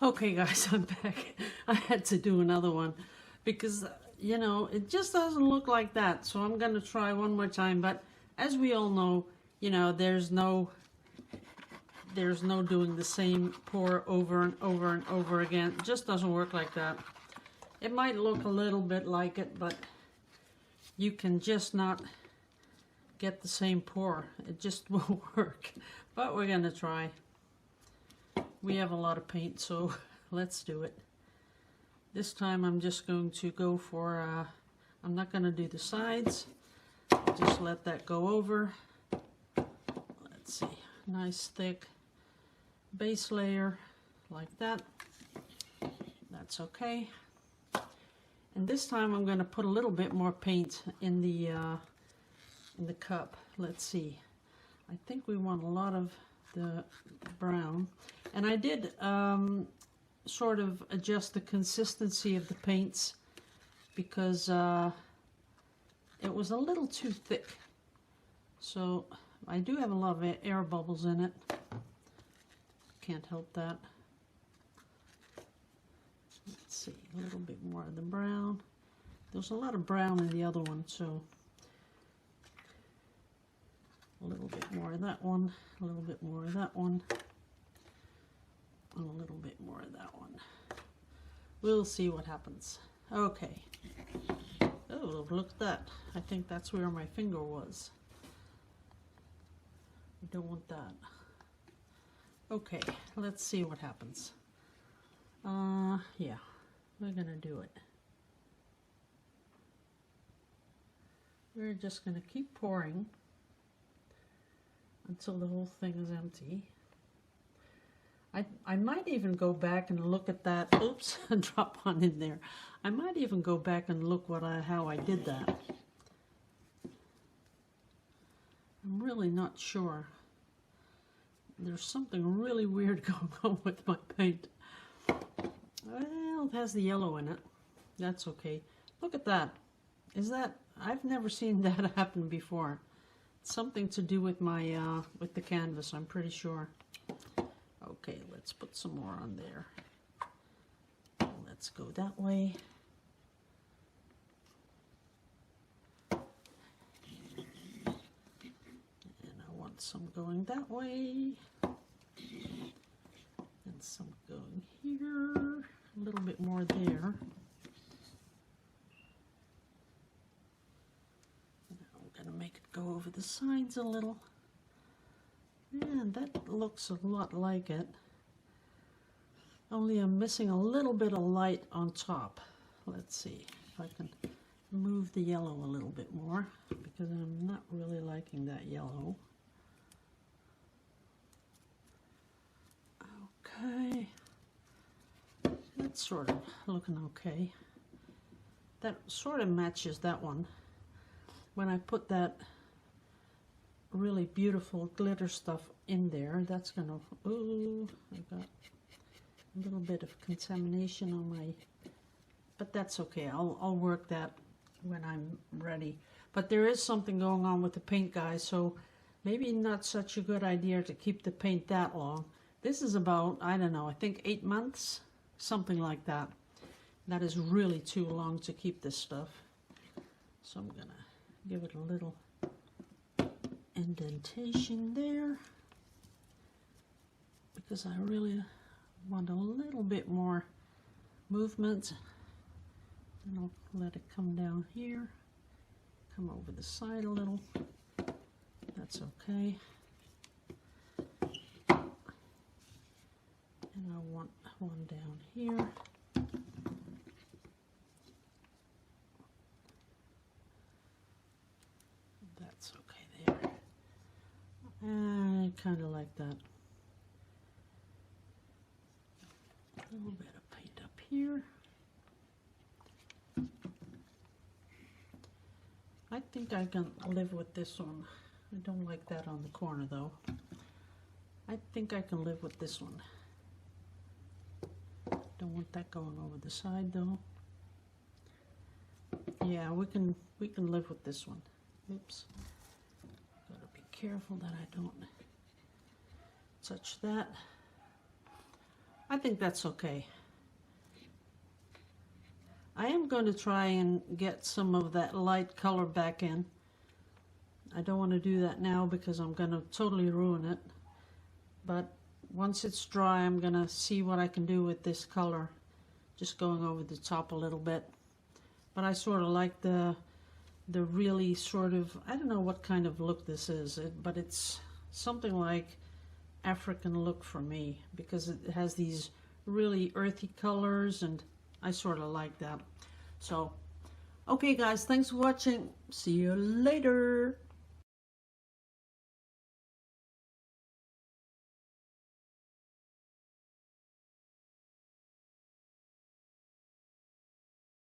Okay guys, I'm back. I had to do another one because, it just doesn't look like that. So I'm going to try one more time. But as we all know, there's no doing the same pour over and over and over again. It just doesn't work like that. It might look a little bit like it, but you can just not get the same pour. It just won't work. But we're going to try. We have a lot of paint, so let's do it. This time I'm just going to go for, I'm not going to do the sides. I'll just let that go over. Let's see, nice thick base layer like that. That's okay. And this time I'm going to put a little bit more paint in the cup. Let's see. I think we want a lot of the brown. And I did sort of adjust the consistency of the paints because it was a little too thick. So I do have a lot of air bubbles in it. Can't help that. Let's see, a little bit more of the brown. There's a lot of brown in the other one, so a little bit more of that one, a little bit more of that one, and a little bit more of that one. We'll see what happens. Okay. Oh, look at that. I think that's where my finger was. We don't want that. Okay, let's see what happens. Yeah, we're gonna do it. We're just gonna keep pouring until the whole thing is empty. I might even go back and look at that. Oops, drop one in there. I might even go back and look how I did that. I'm really not sure. There's something really weird going on with my paint. Well, it has the yellow in it. That's okay. Look at that. I've never seen that happen before. It's something to do with my with the canvas, I'm pretty sure. Okay, let's put some more on there. Let's go that way. And I want some going that way. And some going here. A little bit more there. Now I'm going to make it go over the sides a little. And that looks a lot like it. Only I'm missing a little bit of light on top. Let's see if I can move the yellow a little bit more because I'm not really liking that yellow. Okay. That's sort of looking okay. That sort of matches that one. When I put that really beautiful glitter stuff in there, that's gonna, ooh, I got a little bit of contamination on my, but that's okay. I'll work that when I'm ready. But there is something going on with the paint, guys, so maybe not such a good idea to keep the paint that long. This is about, I don't know, I think 8 months, something like that. That is really too long to keep this stuff. So I'm gonna give it a little indentation there because I really want a little bit more movement. And I'll let it come down here, come over the side a little. That's okay. And I want one down here. That's okay there. I kind of like that. A little bit of paint up here. I think I can live with this one. I don't like that on the corner though. I think I can live with this one. Don't want that going over the side though. Yeah, we can live with this one. Oops. Gotta be careful that I don't touch that. I think that's okay. I am going to try and get some of that light color back in. I don't want to do that now because I'm going to totally ruin it. But once it's dry, I'm going to see what I can do with this color. Just going over the top a little bit. But I sort of like the really sort of, I don't know what kind of look this is, but it's something like African look for me because it has these really earthy colors and I sort of like that. So, okay guys, thanks for watching. See you later.